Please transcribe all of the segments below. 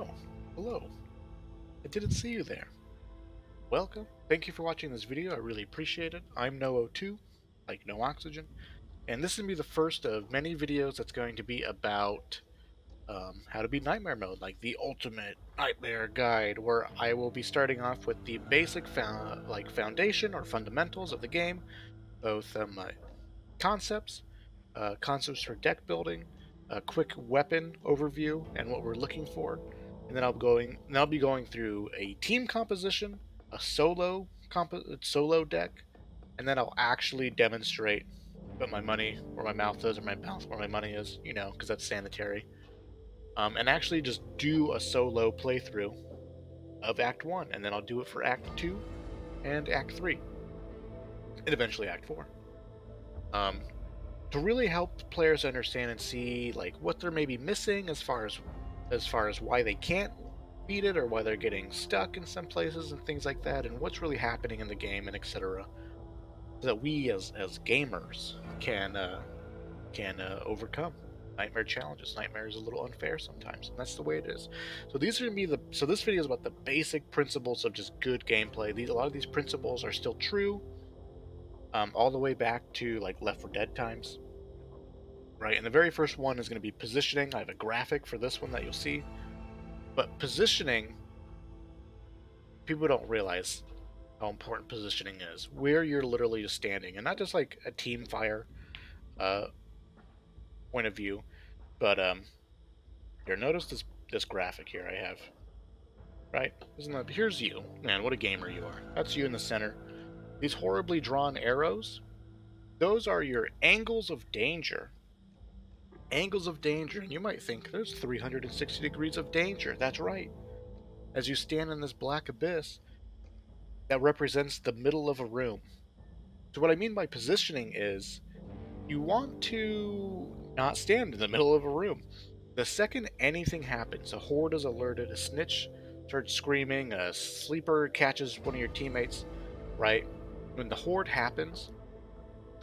Oh, hello. I didn't see you there. Welcome. Thank you for watching this video. I really appreciate it. I'm No02, like no oxygen, and this is going to be the first of many videos that's going to be about how to beat Nightmare Mode, like the ultimate Nightmare guide, where I will be starting off with the basic foundation or fundamentals of the game, both concepts, concepts for deck building, a quick weapon overview, and what we're looking for. And then I'll be going through a team composition, a solo deck, and then I'll actually demonstrate put my money where my mouth is or my mouth where my money is, because that's sanitary. And actually just do a solo playthrough of Act 1, and then I'll do it for Act 2 and Act 3, and eventually Act 4. Um, to really help players understand and see like what they're maybe missing as far as why they can't beat it or why they're getting stuck in some places and things like that, and what's really happening in the game and etc. So that we as gamers can overcome nightmare challenges. Nightmare is a little unfair sometimes, and that's the way it is. So these are gonna be so this video is about the basic principles of just good gameplay. A lot of these principles are still true, all the way back to like Left 4 Dead times. Right, and the very first one is going to be positioning. I have a graphic for this one that you'll see. But positioning, people don't realize how important positioning is. Where you're literally just standing, and not just like a team fire uh, point of view, but here, notice this graphic here I have. Right, isn't that? Here's you, man. What a gamer you are. That's you in the center. These horribly drawn arrows, those are your angles of danger. Angles of danger, and you might think there's 360 degrees of danger. That's right. As you stand in this black abyss that represents the middle of a room. So what I mean by positioning is you want to not stand in the middle of a room. The second anything happens, a horde is alerted, a snitch starts screaming, a sleeper catches one of your teammates, right? When the horde happens,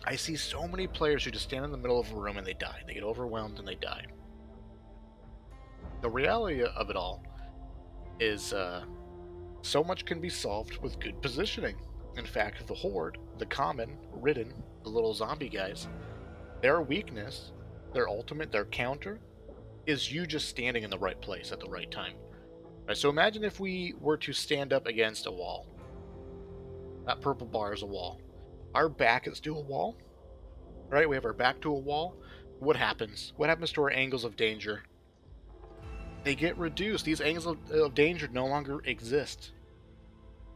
I see so many players who just stand in the middle of a room and they die. They get overwhelmed and they die. The reality of it all is so much can be solved with good positioning. In fact, the Horde, the common, Ridden, the little zombie guys, their weakness, their ultimate, their counter, is you just standing in the right place at the right time. Right, so imagine if we were to stand up against a wall. That purple bar is a wall. Our back is to a wall, right? We have our back to a wall. What happens? What happens to our angles of danger? They get reduced. These angles of danger no longer exist,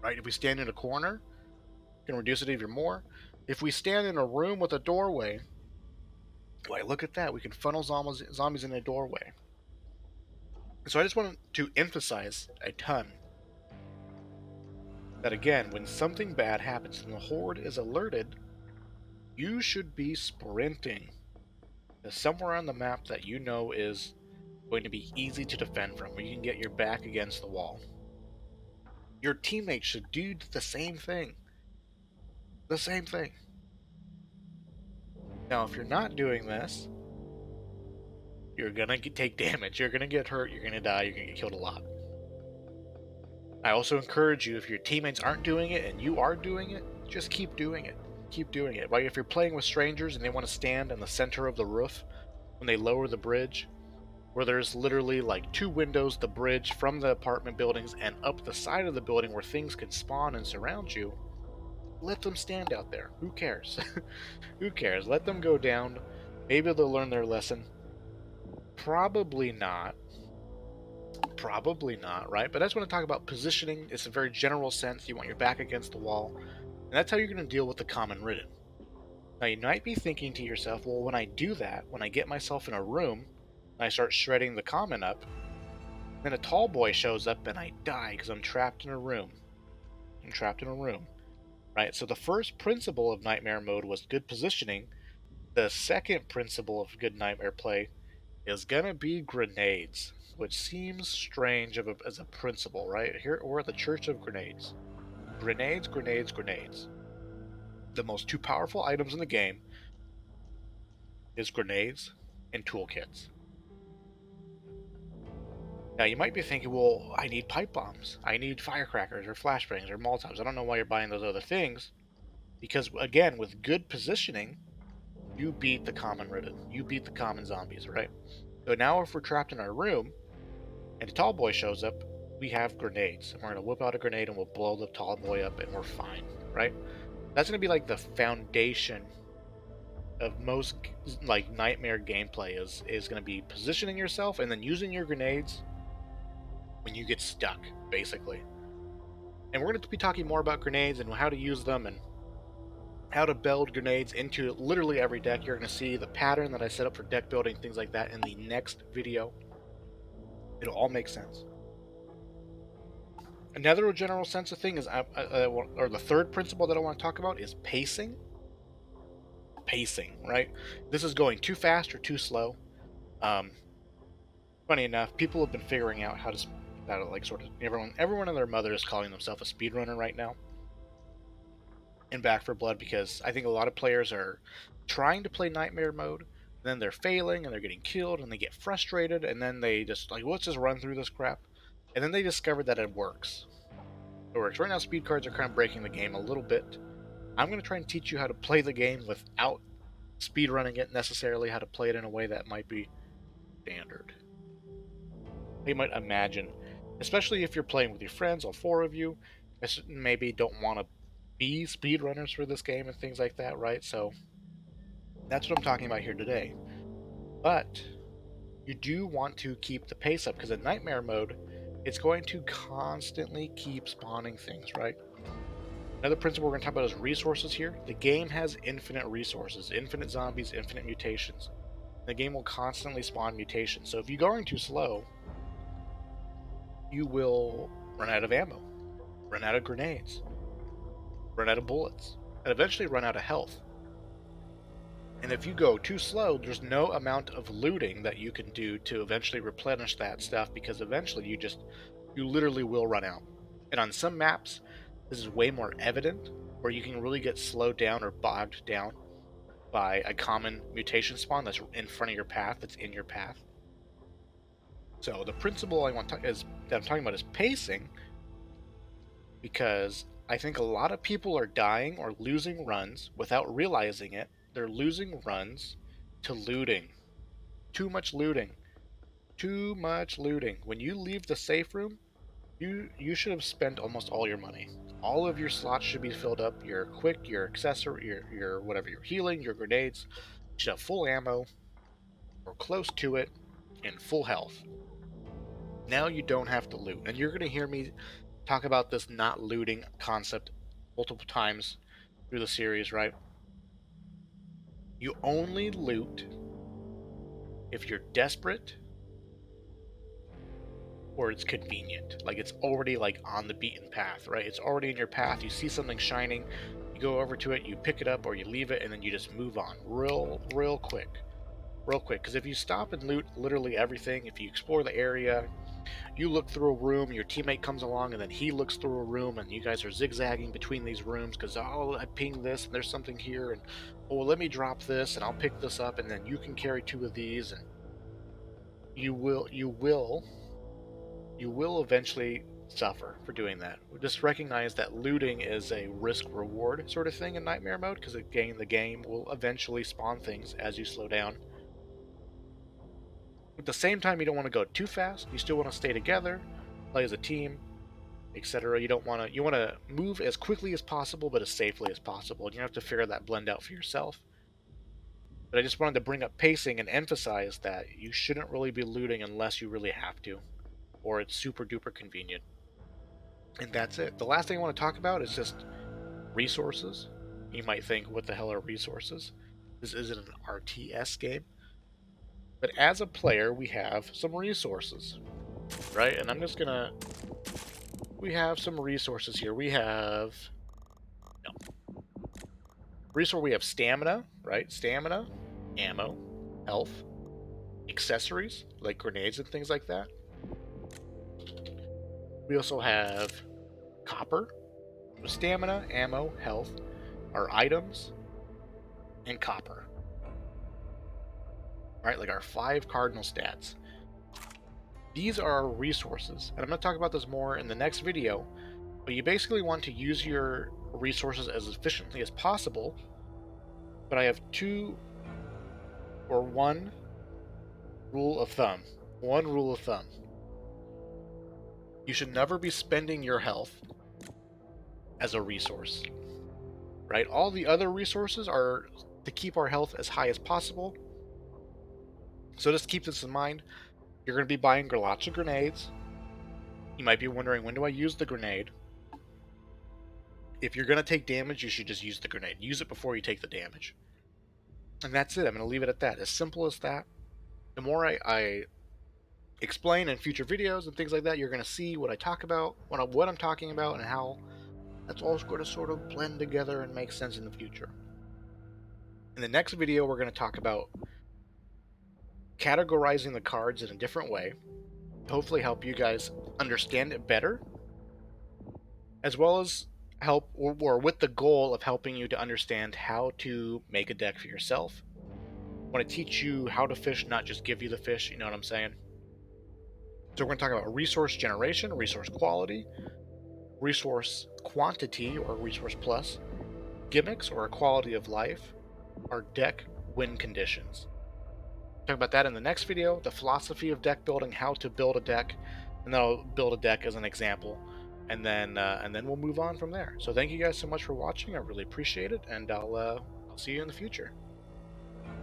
right? If we stand in a corner, can reduce it even more. If we stand in a room with a doorway, like look at that, we can funnel zombies in a doorway. So I just wanted to emphasize a ton that again, when something bad happens and the horde is alerted, you should be sprinting to somewhere on the map that you know is going to be easy to defend from, where you can get your back against the wall. Your teammates should do the same thing. The same thing. Now, if you're not doing this, you're gonna take damage, you're gonna get hurt, you're gonna die, you're gonna get killed a lot. I also encourage you, if your teammates aren't doing it and you are doing it, just keep doing it. Keep doing it. Like if you're playing with strangers and they want to stand in the center of the roof when they lower the bridge, where there's literally like two windows, the bridge from the apartment buildings and up the side of the building where things can spawn and surround you, let them stand out there. Who cares? Who cares? Let them go down. Maybe they'll learn their lesson. Probably not. Probably not, right? But I just want to talk about positioning. It's a very general sense. You want your back against the wall. And that's how you're going to deal with the common ridden. Now, you might be thinking to yourself, well, when I do that, when I get myself in a room, and I start shredding the common up, then a tall boy shows up and I die because I'm trapped in a room. I'm trapped in a room, right? So the first principle of Nightmare Mode was good positioning. The second principle of good Nightmare play is gonna be grenades, which seems strange as a principle, right? Here we're at the Church of Grenades. Grenades, grenades, grenades. The most two powerful items in the game is grenades and toolkits. Now you might be thinking, well, I need pipe bombs, I need firecrackers or flashbangs or Molotovs. I don't know why you're buying those other things, because again, with good positioning, you beat the common ridden, you beat the common zombies, right? So now if we're trapped in our room and a tall boy shows up, we have grenades, and we're gonna whip out a grenade and we'll blow the tall boy up, and we're fine, right? That's gonna be like the foundation of most like nightmare gameplay is going to be positioning yourself and then using your grenades when you get stuck, basically. And we're going to be talking more about grenades and how to use them and how to build grenades into literally every deck. You're going to see the pattern that I set up for deck building, things like that, in the next video. It'll all make sense. Another general sense of thing is, or the third principle that I want to talk about is pacing. Pacing, right? This is going too fast or too slow. Funny enough, people have been figuring out how to like sort of everyone and their mother is calling themselves a speedrunner right now in Back for Blood, because I think a lot of players are trying to play nightmare mode, and then they're failing and they're getting killed and they get frustrated, and then they just like, let's just run through this crap, and then they discover that it works. It works. Right now, speed cards are kind of breaking the game a little bit. I'm going to try and teach you how to play the game without speedrunning it necessarily, how to play it in a way that might be standard. You might imagine, especially if you're playing with your friends, all four of you, maybe don't want to be speedrunners for this game and things like that, right? So that's what I'm talking about here today. But you do want to keep the pace up, because in nightmare mode, it's going to constantly keep spawning things, right? Another principle we're going to talk about is resources here. The game has infinite resources, infinite zombies, infinite mutations. The game will constantly spawn mutations. So if you're going too slow, you will run out of ammo, run out of grenades, run out of bullets, and eventually run out of health. And if you go too slow, there's no amount of looting that you can do to eventually replenish that stuff, because eventually you literally will run out. And on some maps, this is way more evident, where you can really get slowed down or bogged down by a common mutation spawn that's in front of your path, that's in your path. So the principle that I'm talking about is pacing, because I think a lot of people are dying or losing runs without realizing it. They're losing runs to looting. Too much looting. Too much looting. When you leave the safe room, you should have spent almost all your money. All of your slots should be filled up. Your quick, your accessory, your whatever, your healing, your grenades. You should have full ammo or close to it and full health. Now you don't have to loot. And you're going to hear me talk about this not looting concept multiple times through the series, right? You only loot if you're desperate or it's convenient. Like it's already like on the beaten path, right? It's already in your path. You see something shining, you go over to it, you pick it up or you leave it, and then you just move on real quick. Real quick. Because if you stop and loot literally everything, if you explore the area, you look through a room, your teammate comes along, and then he looks through a room, and you guys are zigzagging between these rooms because, oh, I pinged this, and there's something here, and, oh, well, let me drop this, and I'll pick this up, and then you can carry two of these, and you will eventually suffer for doing that. Just recognize that looting is a risk-reward sort of thing in Nightmare mode, because again, the game will eventually spawn things as you slow down. At the same time, you don't want to go too fast. You still want to stay together, play as a team, etc. You want to move as quickly as possible, but as safely as possible. And you have to figure that blend out for yourself. But I just wanted to bring up pacing and emphasize that you shouldn't really be looting unless you really have to, or it's super duper convenient. And that's it. The last thing I want to talk about is just resources. You might think, what the hell are resources? This isn't an RTS game. But as a player, we have some resources, right? And I'm just gonna... We have some resources here. We have... No. Resource, we have stamina, right? Stamina, ammo, health, accessories, like grenades and things like that. We also have copper. So stamina, ammo, health, our items, and copper. Right, like our 5 cardinal stats. These are resources, and I'm going to talk about this more in the next video, but you basically want to use your resources as efficiently as possible. But I have one rule of thumb. One rule of thumb. You should never be spending your health as a resource, right? All the other resources are to keep our health as high as possible. So just keep this in mind. You're going to be buying lots of grenades. You might be wondering, when do I use the grenade? If you're going to take damage, you should just use the grenade. Use it before you take the damage. And that's it. I'm going to leave it at that. As simple as that. The more I explain in future videos and things like that, you're going to see what I talk about, what I'm talking about, and how that's all going to sort of blend together and make sense in the future. In the next video, we're going to talk about categorizing the cards in a different way, hopefully help you guys understand it better, as well as help, or with the goal of helping you to understand how to make a deck for yourself. I want to teach you how to fish, not just give you the fish, you know what I'm saying? So we're going to talk about resource generation, resource quality, resource quantity or resource plus, gimmicks or quality of life, our deck win conditions. Talk about that in the next video, the philosophy of deck building, how to build a deck, and then I'll build a deck as an example, and then we'll move on from there. So thank you guys so much for watching. I really appreciate it, and I'll see you in the future.